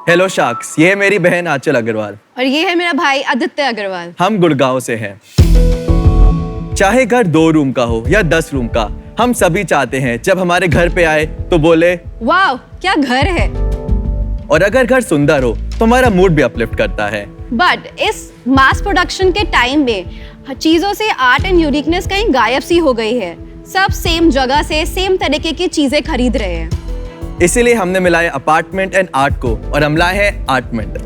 Hello sharks, ये है मेरी बहन आंचल अग्रवाल और ये है मेरा भाई आदित्य अग्रवाल। हम गुड़गांव से हैं। चाहे घर 2 रूम का हो या 10 रूम का, हम सभी चाहते हैं जब हमारे घर पे आए तो बोले वाह क्या घर है। और अगर घर सुंदर हो तो हमारा मूड भी अपलिफ्ट करता है। बट इस मास प्रोडक्शन के टाइम में चीजों से आर्ट एंड यूनिकनेस कहीं गायब सी हो गई है। सब सेम जगह से सेम तरीके की चीजें खरीद रहे हैं। इसीलिए हमने मिलाया अपार्टमेंट एंड आर्ट को और हम लाए हैं आर्टमेंट।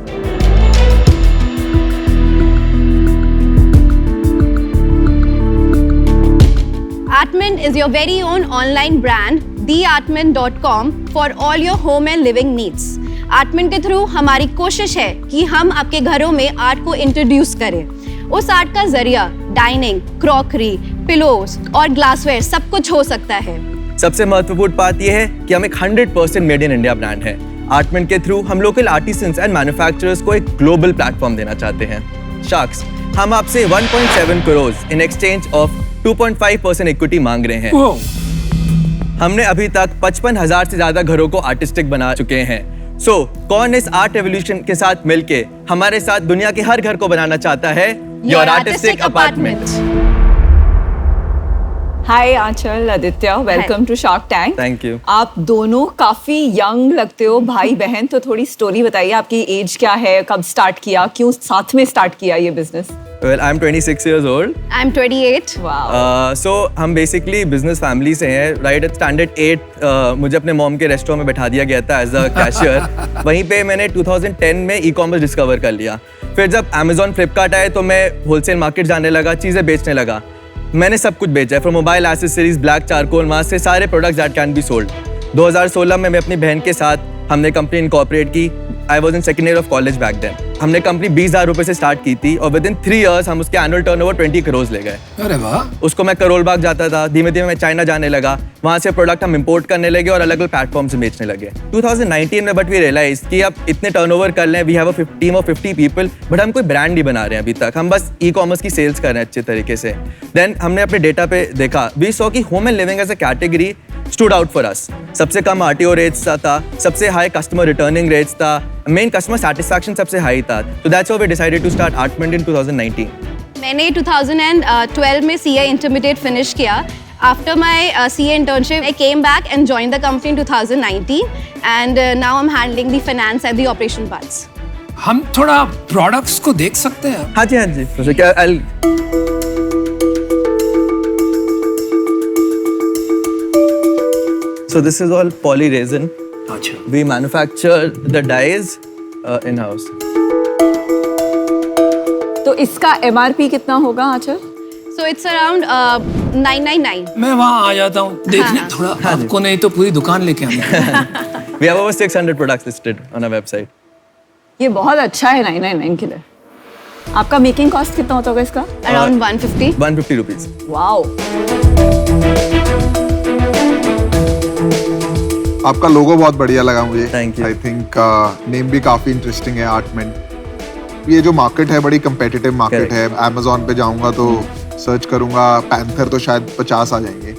Artment is your very own online brand, theartment.com for all your home and living needs. Artment के थ्रू हमारी कोशिश है कि हम आपके घरों में आर्ट को इंट्रोड्यूस करें। उस आर्ट का जरिया डाइनिंग, क्रॉकरी, पिलोज और ग्लासवेयर सब कुछ हो सकता है। सबसे महत्वपूर्ण बात यह है कि हम एक 100% मेड इन इंडिया ब्रांड है। आर्टमेंट के थ्रू हम लोकल आर्टिसंस एंड मैन्युफैक्चरर्स को एक ग्लोबल प्लेटफॉर्म देना चाहते हैं। शार्क्स, हम आपसे 1.7 crore in exchange of 2.5% equity मांग रहे हैं। हमने अभी तक 55,000 से ज्यादा घरों को आर्टिस्टिक बना चुके हैं। कौन इस आर्ट रेवोल्यूशन के साथ मिलके हमारे साथ दुनिया के हर घर को बनाना चाहता है? Your artistic apartment. Hi Aanchal, Aditya, welcome to Shark Tank. Thank you. आप दोनों काफी यंग लगते हो, भाई बहन। तो थोड़ी स्टोरी बताइए, आपकी एज क्या है, कब स्टार्ट किया, क्यों साथ में स्टार्ट किया ये business? Well, I'm 26 years old. I'm 28. Wow. So हम बेसिकली बिजनेस फैमिली से हैं। राइट एट स्टैंडर्ड 8 मुझे अपने मॉम के रेस्टोरेंट में बैठा दिया गया था एज अ कैशियर। वहीं पे मैंने 2010 में ई-कॉमर्स डिस्कवर कर लिया। फिर जब Amazon, फ्लिपकार्ट आए तो मैं होलसेल मार्केट जाने लगा, चीज़ें बेचने लगा। मैंने सब कुछ बेचा है, from mobile accessories, black charcoal mask से सारे products that can be sold. 2016 में मैं अपनी बहन के साथ हमने कंपनी इनकॉर्पोरेट की। I was in second year of college back then. हमने कंपनी 20,000 से स्टार्ट की थी और विद इन 3 years हम उसके एनुअल टर्नओवर 20 करोड़ ले गए। अरे वाह। उसको मैं करोल बाग जाता था, धीमे धीमे मैं चाइना जाने लगा, वहाँ से प्रोडक्ट हम इंपोर्ट करने लगे और अलग अलग प्लेटफॉर्म से बेचने लगे। 2019 में बट वी रियलाइज कि अब इतने टर्नओवर कर लें, we have a team of 50 people, but हम कोई ब्रांड नहीं बना रहे हैं अभी तक। हम बस ई-कॉमर्स की सेल्स कर रहे हैं अच्छे तरीके से। देन हमने अपने डेटा पे देखा, वी सॉ कि home and living as a category stood out for us. सबसे कम RTO रेट्स था, सबसे हाई कस्टमर रिटर्निंग रेट्स था, मेन कस्टमर सेटिस्फैक्शन सबसे हाई था। So that's how we decided to start Artment in 2019. मैंने 2012 में CA intermediate finish किया। After my CA internship, I came back and joined the company in 2019, and now I'm handling the finance and the operation parts. हम थोड़ा products को देख सकते हैं? हाँ जी। तो क्या So this is all poly resin. अच्छा। We manufacture the dyes in house. तो इसका MRP कितना होगा आंचल? So it's around 999. मैं वहाँ आ जाता हूँ देखने हाँ। थोड़ा। आपको नहीं तो पूरी दुकान लेके आना। We have over 600 products listed on our website. ये बहुत अच्छा है 999 के लिए। आपका मेकिंग कॉस्ट कितना होता होगा इसका? Around 150. 150 rupees. वाओ। आपका लोगो बहुत बढ़िया लगा मुझे। Thank you. I think name भी काफी इंटरेस्टिंग है, आर्टमेंट। ये जो मार्केट है बड़ी कंपेटिटिव मार्केट है। Amazon पे जाऊंगा तो सर्च करूंगा पैंथर तो शायद 50 आ जाएंगे।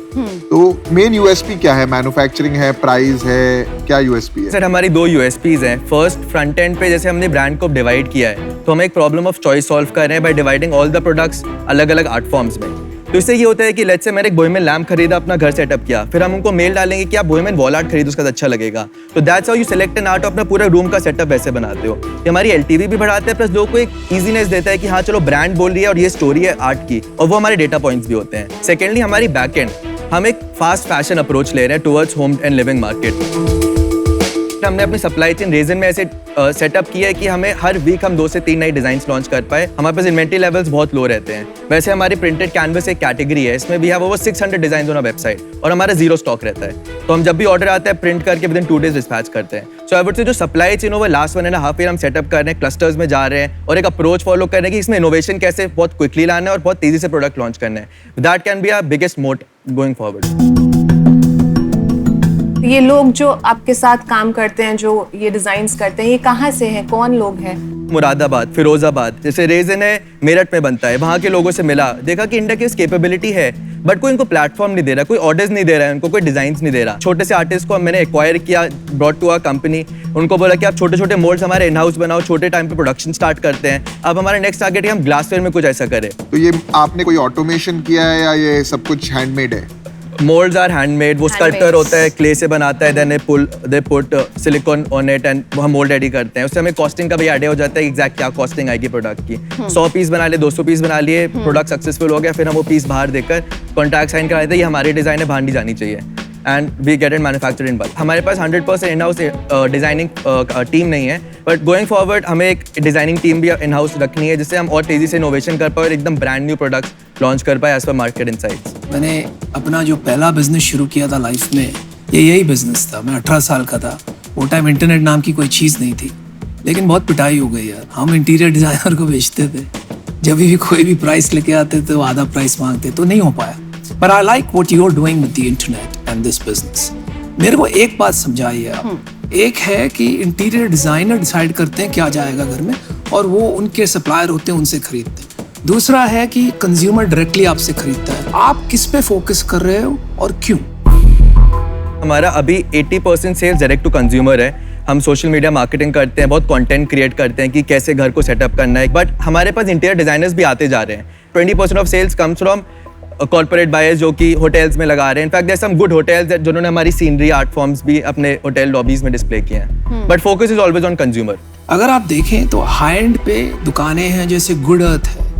तो मेन यूएसपी क्या है? मैन्युफैक्चरिंग है, प्राइस है, क्या यूएसपी है? सर हमारी 2 USPs हैं। फर्स्ट, फ्रंट एंड पे जैसे हमने ब्रांड को डिवाइड किया है, तो हम एक प्रॉब्लम ऑफ चॉइस सॉल्व कर रहे हैं by dividing all the products अलग अलग आर्ट फॉर्म्स में। तो इससे ये होता है कि लेट्स से मैंने एक बोहेमियन लैम्प खरीदा, अपना घर सेटअप किया, फिर हम उनको मेल डालेंगे कि आप बोहेमियन वॉल आर्ट खरीदो, उसका अच्छा लगेगा। तो that's how you select an art, अपना पूरा रूम का सेटअप वैसे बनाते हो। ये हमारी LTV भी बढ़ाते हैं, प्लस लोगों को एक ईजीनेस देता है कि हाँ चलो ब्रांड बोल रही है और ये स्टोरी है आर्ट की, और वो हमारे डेटा पॉइंट्स भी होते हैं। सेकेंडली, हमारी बैक एंड, हम एक फास्ट फैशन अप्रोच ले रहे हैं towards home and living market. हमने अपनी सप्लाई चेन रेजन में ऐसे सेटअप किया है कि हमें हर वीक हम 2 से 3 नई डिजाइन्स लॉन्च कर पाए। हमारे पास इन्वेंटरी लेवल्स बहुत लो रहते हैं। वैसे हमारी प्रिंटेड कैनवस एक कैटेगरी है, इसमें भी have over 600 design on website, और हमारा 0 स्टॉक रहता है। तो हम जब भी ऑर्डर आता है प्रिंट करके विद इन 2 days डिस्पैच करते हैं। सो आई वुड से जो supply chain over last 1.5 year हम सेटअप कर रहे हैं, क्लस्टर्स में जा रहे हैं और एक अप्रोच फॉलो कर रहे हैं कि इसमें इनोवेशन कैसे बहुत क्विकली लाना है और बहुत तेजी से प्रोडक्ट लॉन्च करना है। That can be our biggest moat going forward. ये लोग जो आपके साथ काम करते हैं, जो ये डिजाइन्स करते हैं, ये कहाँ से हैं, कौन लोग हैं? मुरादाबाद, फिरोजाबाद, जैसे रेजन है मेरठ में बनता है, वहाँ के लोगों से मिला, देखा कि इंडिया की कैपेबिलिटी है, बट कोई इनको प्लेटफॉर्म नहीं दे रहा, कोई ऑर्डर्स नहीं दे रहा है, उनको कोई डिजाइन नहीं दे रहा। छोटे से आर्टिस्ट को मैंने एक्वायर किया, ब्रॉट टू अ कंपनी, उनको बोला कि आप छोटे छोटे मोल्ड्स हमारे इन हाउस बनाओ, छोटे टाइम पे प्रोडक्शन स्टार्ट करते हैं। अब हमारा नेक्स्ट टारगेट है हम ग्लासवेयर में कुछ ऐसा करें। तो ये आपने कोई ऑटोमेशन किया है या ये सब कुछ हैंडमेड है? मोल्ड्स आर हैंडमेड, वो स्कल्पटर होता है, क्ले से बनाता है, then they put silicone on it and वो हम मोल्ड रेडी करते हैं। उससे हमें कॉस्टिंग का भी आइडिया हो जाता है एग्जैक्ट क्या कॉस्टिंग आएगी प्रोडक्ट की। 100 पीस बना लिए, 200 पीस बना लिए, प्रोडक्ट सक्सेसफुल हो गया, फिर हम वो पीस बाहर देकर कॉन्ट्रैक्ट साइन करा देते हैं, ये हमारी डिजाइन है, बाहर नहीं जानी चाहिए, and we get it manufactured in bulk. हमारे पास 100% इन हाउस डिजाइनिंग टीम नहीं है, बट गोइंग फॉरवर्ड हमें एक डिजाइनिंग टीम भी इन हाउस रखनी है, जिससे हम और तेजी से इनोवेशन कर पाए और एकदम ब्रांड न्यू प्रोडक्ट्स लॉन्च कर पाए एज पर मार्केट इनसाइट्स। मैंने अपना जो पहला बिजनेस शुरू किया था लाइफ में, ये यही बिजनेस था। मैं 18 साल का था, वो टाइम इंटरनेट नाम की कोई चीज़ नहीं थी, लेकिन बहुत पिटाई हो गई यार। हम इंटीरियर डिज़ाइनर को बेचते थे, जब भी कोई भी प्राइस लेके आते थे वो आधा प्राइस मांगते, तो नहीं हो पाया। पर I like what you are doing with the internet and this business. मेरे को एक बात समझाइए आप, एक है कि इंटीरियर डिज़ाइनर डिसाइड करते हैं क्या जाएगा घर में, और वो उनके सप्लायर होते हैं, उनसे खरीदते हैं। दूसरा है कि कंज्यूमर डायरेक्टली आपसे खरीदता है। आप किस पे फोकस कर रहे हो और क्यों? हमारा अभी 80% सेल्स डायरेक्ट टू कंज्यूमर है। हम सोशल मीडिया मार्केटिंग करते हैं, बहुत कंटेंट क्रिएट करते हैं कि कैसे घर को सेटअप करना है, बट हमारे पास इंटीरियर डिजाइनर्स भी आते जा रहे हैं। 20% of sales comes from corporate buyers जो कि होटल्स में लगा रहे हैं। In fact there some good hotels जिन्होंने हमारी सीनरी आर्ट फॉर्म्स भी अपने होटल लॉबीज में डिस्प्ले किए हैं, but focus is always on consumer. अगर आप देखें तो हाई एंड पे दुकानें हैं, जैसे गुड अर्थ है,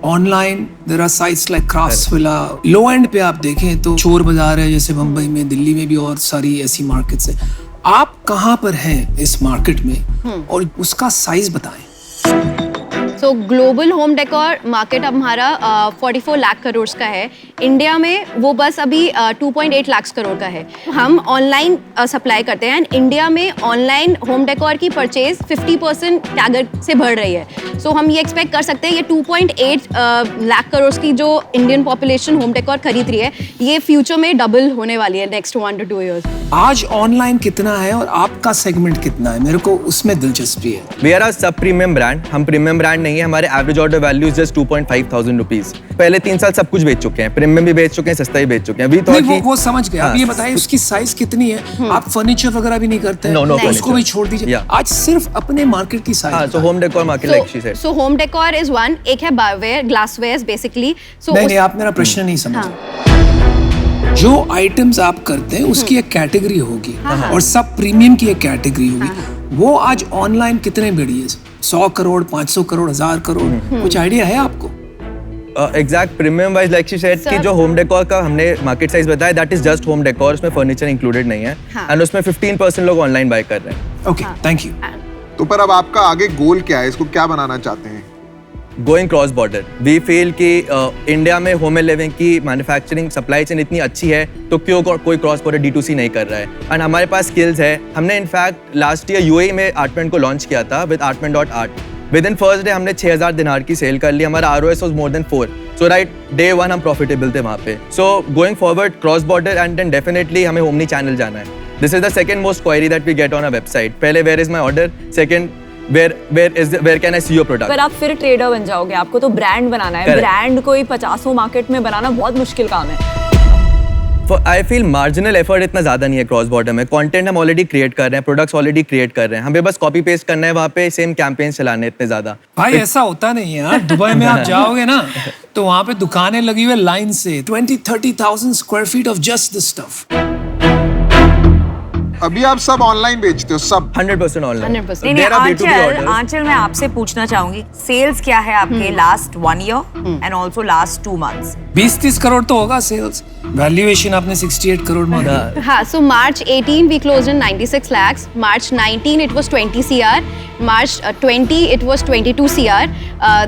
online there are sites like Craftsvilla. Low end पे आप देखें तो चोर बाजार है, जैसे मुंबई में, दिल्ली में भी और सारी ऐसी मार्केट्स है। आप कहाँ पर हैं इस मार्केट में और उसका साइज बताएं। सो ग्लोबल होम डेकोर मार्केट अब हमारा 44 लाख करोड़ का है। इंडिया में वो बस अभी 2.8 लाख करोड़ का है। हम ऑनलाइन सप्लाई करते हैं, एंड इंडिया में ऑनलाइन होम डेकोर की परचेज 50% टैगर से बढ़ रही है। सो हम ये एक्सपेक्ट कर सकते हैं ये 2.8 लाख करोड़ की जो इंडियन पॉपुलेशन होम डेकोर खरीद रही है, ये फ्यूचर में डबल होने वाली है नेक्स्ट 1 to 2 years। आज ऑनलाइन कितना है और आपका सेगमेंट कितना है? मेरे को उसमें दिलचस्पी है। वी आर अ सब प्रीमियम ब्रांड, हम प्रीमियम ब्रांड नहीं है। हमारे average order value is just 2.5 thousand rupees. पहले 3 साल सब कुछ बेच चुके हैं, प्रीमियम भी बेच चुके हैं, सस्ता भी बेच चुके हैं। नहीं, वो समझ गए। आप ये बताइए उसकी साइज कितनी है? आप फर्नीचर वगैरह भी नहीं करते हैं? No, no उसको भी छोड़ दीजिए। Yeah. आज सिर्फ अपने मार्केट की size. So home decor market like she said. So home decor is one, एक है बायोवेयर, ग्लासवेयर बेसिकली। सो नहीं, आप मेरा प्रश्न नहीं समझे। जो आइटम्स आप करते हैं उसकी एक कैटेगरी होगी और सब प्रीमियम की एक कैटेगरी होगी। वो आज ऑनलाइन कितने बढ़ी है? 100 करोड़, 500 करोड़, 1000 करोड़? कुछ आइडिया है आपको? Exact premium wise like she said कि जो होम डेकोर का हमने मार्केट साइज बताया, that is just home decor, उसमें फर्नीचर इंक्लूडेड नहीं है, एंड उसमें 15% लोग ऑनलाइन बाय कर रहे हैं। Okay, thank you. तो पर अब आपका आगे गोल क्या है? इसको क्या बनाना चाहते हैं? Going cross border, we feel कि इंडिया में होम एंड लिविंग की मैन्युफैक्चरिंग सप्लाई चेन इतनी अच्छी है, तो क्यों कोई क्रॉस बॉर्डर D2C नहीं कर रहा है। एंड हमारे पास स्किल्स है। हमने इनफैक्ट लास्ट ईयर UAE में आर्टमेंट को लॉन्च किया था with artment.art। With in first day हमने 6000 दिनार की सेल कर ली। हमारा ROS was more than 4। So right day 1 हम प्रॉफिटेबल थे वहाँ पे। So going forward cross border, and then definitely हमें ओमनी चैनल जाना है। This is the second most query that we get on a website. पहले where is my order, second where can I see your product? पर आप फिर trader बन जाओगे, आपको तो ब्रांड बनाना है। Correct. ब्रांड कोई 50 मार्केट में बनाना बहुत मुश्किल काम है। आई फील मार्जिनल एफर्ट इतना ज्यादा नहीं है क्रॉस बॉर्डर में। कंटेंट हम ऑलरेडी क्रिएट कर रहे हैं, प्रोडक्ट्स ऑलरेडी क्रिएट कर रहे हैं, हमें बस कॉपी पेस्ट करना है, वहाँ पे सेम कैंपेन चलाने इतने ज्यादा। भाई ऐसा होता नहीं है यार। दुबई में आप जाओगे ना तो वहाँ पे दुकानें लगी हुई लाइन से, 20-30,000 square feet of just this stuff. अभी आप सब ऑनलाइन बेचते हो? सब 100% ऑनलाइन। 100%। नहीं, आंचल मैं आपसे पूछना चाहूंगी, सेल्स क्या है आपके last 1 year and also last 2 months? 20-30 crore तो होगा सेल्स। वैल्यूएशन आपने 68 करोड़ में दी। हाँ, so March 18 we closed in 96 lakhs. March 19 it was 20 CR. March 20 it was 22 CR.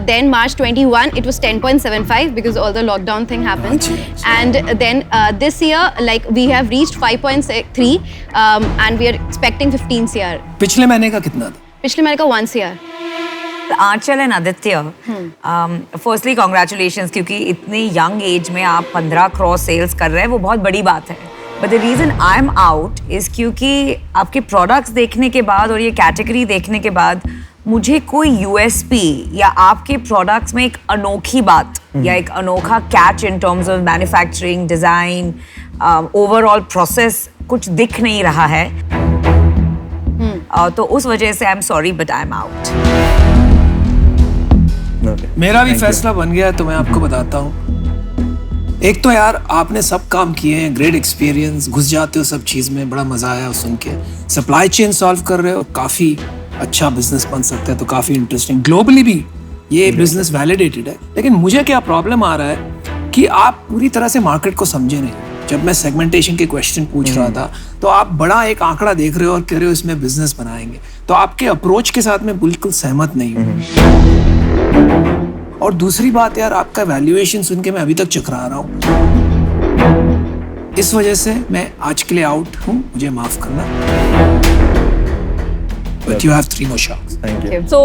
Then March 21 it was 10.75 because all the lockdown thing happened. And then this year like we have reached 5.3 and we are expecting 15 CR. पिछले महीने का कितना था? पिछले महीने का 1 CR. Aanchal and Aditya, firstly congratulations, क्योंकि इतनी यंग एज में आप 15 करोड़ सेल्स कर रहे हैं, वो बहुत बड़ी बात है। But the reason I am out is क्योंकि आपके प्रोडक्ट्स देखने के बाद और ये कैटेगरी देखने के बाद मुझे कोई यूएसपी या आपके प्रोडक्ट्स में एक अनोखी बात या एक अनोखा catch in terms of manufacturing, design, overall process कुछ दिख नहीं रहा है, तो उस वजह से I am sorry but I am out. मेरा भी फैसला बन गया है, तो मैं आपको बताता हूँ। एक तो यार आपने सब काम किए हैं, ग्रेट एक्सपीरियंस, घुस जाते हो सब चीज़ में, बड़ा मज़ा आया सुन के। सप्लाई चेन सॉल्व कर रहे हो, काफ़ी अच्छा बिजनेस बन सकता है, तो काफ़ी इंटरेस्टिंग। ग्लोबली भी ये बिजनेस वैलिडेटेड है। लेकिन मुझे क्या प्रॉब्लम आ रहा है कि आप पूरी तरह से मार्केट को समझे नहीं। जब मैं सेगमेंटेशन के क्वेश्चन पूछ रहा था, तो आप बड़ा एक आंकड़ा देख रहे हो और कह रहे हो इसमें बिजनेस बनाएंगे, तो आपके अप्रोच के साथ मैं बिल्कुल सहमत नहीं हूँ। और दूसरी बात यार, आपका वैल्यूएशन सुन के मैं अभी तक चकरा रहा हूँ। इस वजह से मैं आज के लिए आउट हूँ, मुझे माफ करना। But you have 3 more shots. Thank you. सो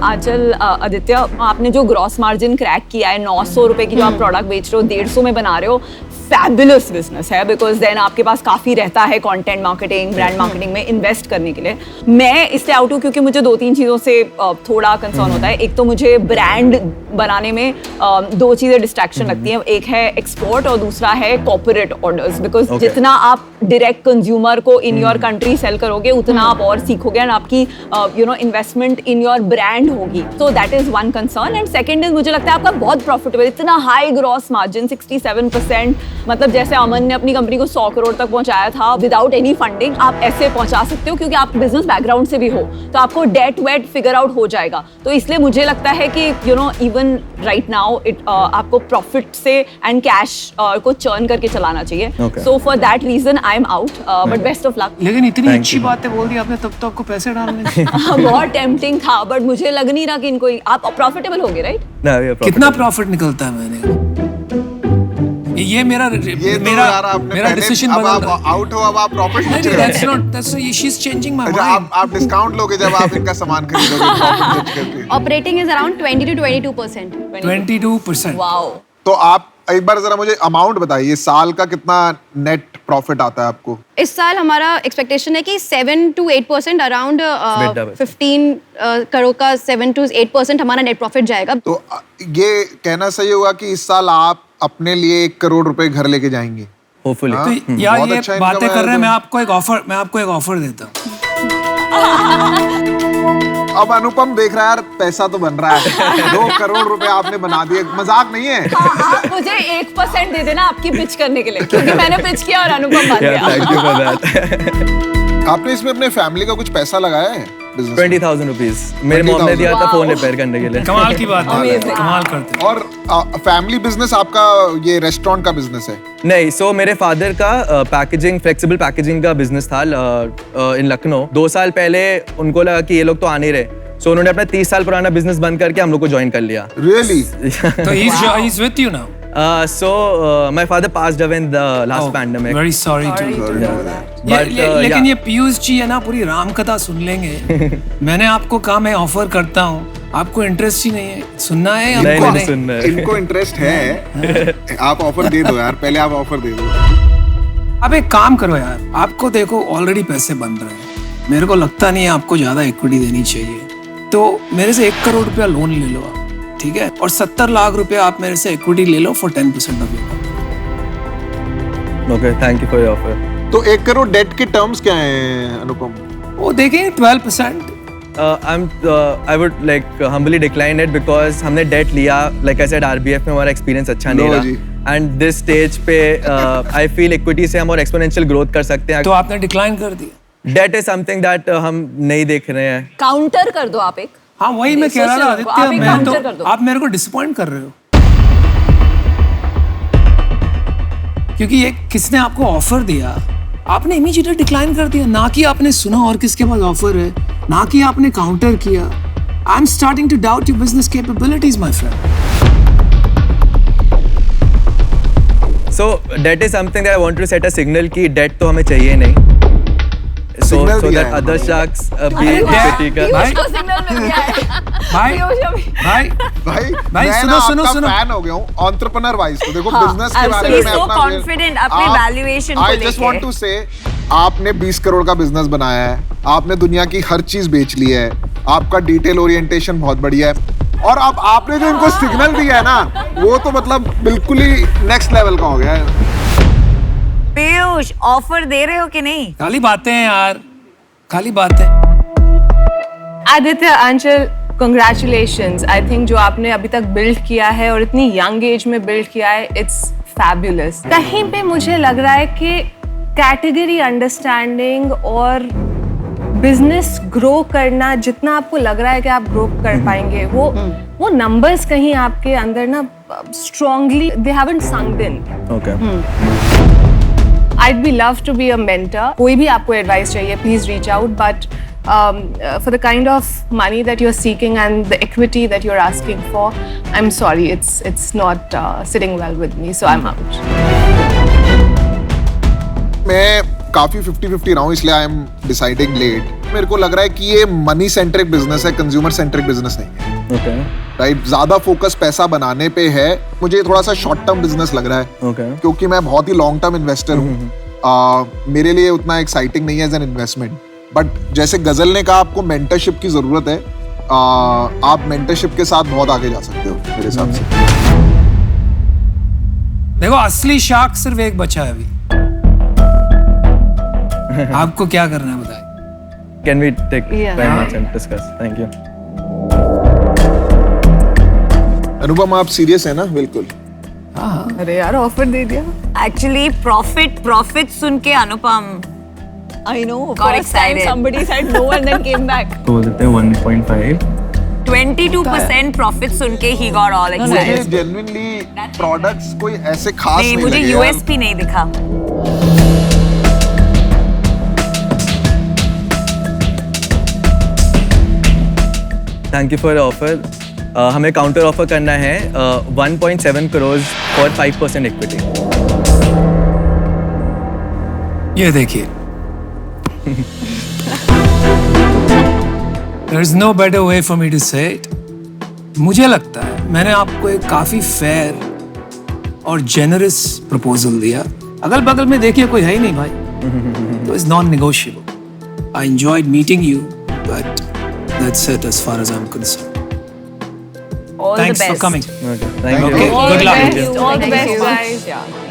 आंचल, आदित्य, आपने जो ग्रॉस मार्जिन क्रैक किया है, 900 रुपए की जो आप प्रोडक्ट बेच रहे हो 150 में बना रहे हो, फैबुलस बिजनेस है, बिकॉज देन आपके पास काफी रहता है कंटेंट मार्केटिंग, ब्रांड मार्केटिंग में इन्वेस्ट करने के लिए। मैं इसलिए आउट हूँ क्योंकि मुझे 2-3 चीज़ों से थोड़ा कंसर्न होता है। एक तो मुझे ब्रांड बनाने में 2 चीज़ें डिस्ट्रैक्शन लगती हैं, एक है एक्सपोर्ट और दूसरा है कॉर्पोरेट ऑर्डर्स, बिकॉज जितना आप डायरेक्ट कंज्यूमर को इन योर कंट्री सेल करोगे उतना आप और सीखोगे एंड आपकी इन्वेस्टमेंट इन योर ब्रांड होगी। So that is one concern. And second is, मुझे लगता है आपका बहुत प्रॉफिटेबल, इतना हाई ग्रॉस मार्जिन 67%, मतलब जैसे अमन ने अपनी कंपनी को 100 करोड़ तक पहुंचाया था विदाउट एनी फंडिंग, आप ऐसे पहुंचा सकते हो क्योंकि आप बिजनेस बैकग्राउंड से भी हो, तो आपको डेट वेट फिगर आउट हो जाएगा। तो इसलिए मुझे लगता है कि इवन राइट नाउ आपको प्रॉफिट से एंड कैश को चर्न करके चलाना चाहिए। So for that reason I am out, but best of luck. लेकिन इतनी अच्छी बातें बोल दी आपने, तब तो आपको पैसे डालने बहुत टेम्पटिंग था, बट मुझे लग नहीं रहा कि इनको आप प्रॉफिटेबल होगे, राइट? कितना प्रॉफिट निकलता है मैंने? ये मेरा डिसीजन अब आप आउट हो, अब आप प्रॉफिट नहीं रहे। that's not she is changing my mind. आप डिस्काउंट लोगे जब आप इनका सामान खरीदोगे प्रॉफिट जज करके। Operating is around 20 to 22%। 22%। Wow. तो आप एक बार जरा मुझे अमाउंट बताइए, साल का कितना नेट प्रॉफिट आता है आपको? इस साल हमारा एक्सपेक्टेशन है कि 7 to 8%, अराउंड 15 करोड़ का 7 to 8% हमारा नेट प्रॉफिट जाएगा। तो ये कहना सही होगा कि इस साल आप अपने लिए 1 करोड़ रुपए घर लेके जाएंगे? होपफुली। तो यार बहुत ये अच्छा बातें income कर रहे हैं, है। मैं आपको एक ऑफर देता हूँ। अब अनुपम देख रहा है यार, पैसा तो बन रहा है। 2 करोड़ रुपए आपने बना दिए, मजाक नहीं है। आप मुझे 1% दे देना आपकी पिच करने के लिए, क्योंकि मैंने पिच किया और अनुपम मान गया। Thank you for that. आपने इसमें अपने फैमिली का कुछ पैसा लगाया है? 20,000 रुपीज मेरे मॉम ने दिया था Wow. फोन रिपेयर करने के लिए। कमाल की बात है, Amazing. कमाल करते हैं। और फैमिली बिजनेस आपका ये रेस्टोरेंट का बिजनेस है? नहीं, सो मेरे फादर का पैकेजिंग, फ्लेक्सिबल पैकेजिंग का बिजनेस था इन लखनऊ। 2 साल पहले उनको लगा कि ये लोग तो आ नहीं रहे, सो उन्होंने अपना 30 साल पुराना बिजनेस बंद करके हम लोग को ज्वाइन कर लिया। रियली? तो he's with you now. So my father passed away in the last pandemic. Very sorry to But, लेकिन yeah. ये पीयूष जी है ना, पूरी राम कथा सुन लेंगे। मैंने आपको कहा मैं ऑफर करता हूँ, आपको इंटरेस्ट ही नहीं है, सुनना है या नहीं, हमको नहीं सुनना है। इनको इंटरेस्ट है। आप ऑफर दे दो यार, पहले आप ऑफर दे दो। आप एक काम करो यार, आपको देखो ऑलरेडी पैसे बन रहे हैं, मेरे को लगता नहीं है आपको ज्यादा इक्विटी देनी चाहिए, तो मेरे से 1 करोड़ रुपया लोन ले लो आप, ठीक है? और 70 लाख रुपया आप मेरे से इक्विटी ले लो for 10% of your. Okay, thank you for your offer. तो 1 करोड़ डेट के टर्म्स क्या हैं अनुपम? वो देखेंगे 12%। I would like humbly decline it because हमने डेट लिया, like I said, RBF में हमारा एक्सपीरियंस अच्छा नहीं लो जी। रहा, and this stage पे I feel equity से हम और एक्सपोनेंशियल ग्रोथ कर सकते हैं। तो आपने डिक्लाइन कर दिया। डेट is something that हम नहीं देख रहे हैं। काउंटर कर दो आप एक। हाँ वही मैं कह रहा था आप आदित्य, एक मैं counter कर तो दो। आप मेरे को डिसअपॉइंट कर रहे हो, क्योंकि ये किसने आपको ऑफर दिया, आपने इमीडिएटली डिक्लाइन कर दिया, ना कि आपने सुना और किसके पास ऑफर है, ना कि आपने काउंटर किया। I am starting to doubt your business capabilities my friend. So debt is something that I want to set a signal कि debt तो हमें चाहिए नहीं। So Signal so दिया that है other sharks be अरे वाह, equity का। भाई पीयूष को सिग्नल मिल गया है। भाई पीयूष अभी- भाई भाई भाई, मैं सुनो, ना सुनो, आपका सुनो। फैन हो गया हूँ एंटरप्रेन्योर वाइज। तो देखो हाँ, बिजनेस के बारे में absolutely. मैं So अपना confident अपने valuation को आई जस्ट लेके। वांट टू से आपने 20 करोड़ का बिजनेस बनाया है, आपने दुनिया की हर चीज बेच ली है, आपका डिटेल ओरिएंटेशन बहुत बढ़िया है, और अब आपने जो इनको सिग्नल दिया है ना, वो तो मतलब बिल्कुल ही नेक्स्ट लेवल का हो गया है। पीयूष, ऑफर दे रहे हो कि नहीं? खाली बातें हैं यार, खाली बातें। आदित्य, अंचल, कंग्रेचुलेशंस। आई थिंक जो आपने अभी तक बिल्ड किया है और इतनी यंग एज में बिल्ड किया है, इट्स फैबुलस। कहीं पे मुझे लग रहा है कि कैटेगरी अंडरस्टैंडिंग और बिजनेस ग्रो करना, जितना आपको लग रहा है कि आप ग्रो कर पाएंगे, वो नंबर्स कहीं आपके अंदर ना strongly they haven't sunk in. Okay I'd be love to be a mentor. कोई भी आपको एडवाइस चाहिए, please reach out. But for the kind of money that you're seeking and the equity that you're asking for, I'm sorry, it's not sitting well with me. So I'm out. मैं काफी 50-50 रहा हूँ, इसलिए I am deciding late. मेरे को लग रहा है कि ये मनी सेंट्रिक बिजनेस है, कंज्यूमर सेंट्रिक बिजनेस नहीं है। ओके राइट, ज्यादा फोकस पैसा बनाने पे है। मुझे थोड़ा सा शॉर्ट टर्म बिजनेस लग रहा है, ओके क्योंकि मैं बहुत ही लॉन्ग टर्म इन्वेस्टर हूँ। मेरे लिए उतना एक्साइटिंग नहीं है एज एन इन्वेस्टमेंट। बट जैसे गजल ने कहा, आपको मेंटरशिप की जरूरत है। आप मेंटरशिप के साथ बहुत आगे जा सकते हो मेरे हिसाब से। देखो, असली शार्क सिर्फ एक बचा है अभी। आपको क्या करना है बताइए। Can we take Yeah. 5 minutes and discuss? Thank you. Anupam, आप सीरियस है ना? बिल्कुल। अरे यार, ऑफर दे दिया। एक्चुअली प्रॉफिट सुन के अनुपम I know. Got First time excited. somebody said no and then came back. तो बोल देते हैं 1.5। 22% प्रॉफिट सुन के ही गॉट ऑल मुझे एक्साइटेड। जेन्युइनली प्रोडक्ट्स कोई ऐसे खास नहीं, नहीं मुझे लगे यूएसपी नहीं दिखा। Thank you for offer. हमें काउंटर ऑफर करना है 1.7 करोड़ फॉर 5% इक्विटी। ये देखिए, there is no better way for me to say it. मुझे लगता है मैंने आपको एक काफी फेयर और जेनरस प्रपोजल दिया। अगल बगल में देखिए, कोई है ही नहीं भाई, तो it's non negotiable. I enjoyed meeting you, but that's it as far as I'm concerned. All Thanks the for best. coming. Okay, thank you. Okay, good luck. All the best. guys. Yeah.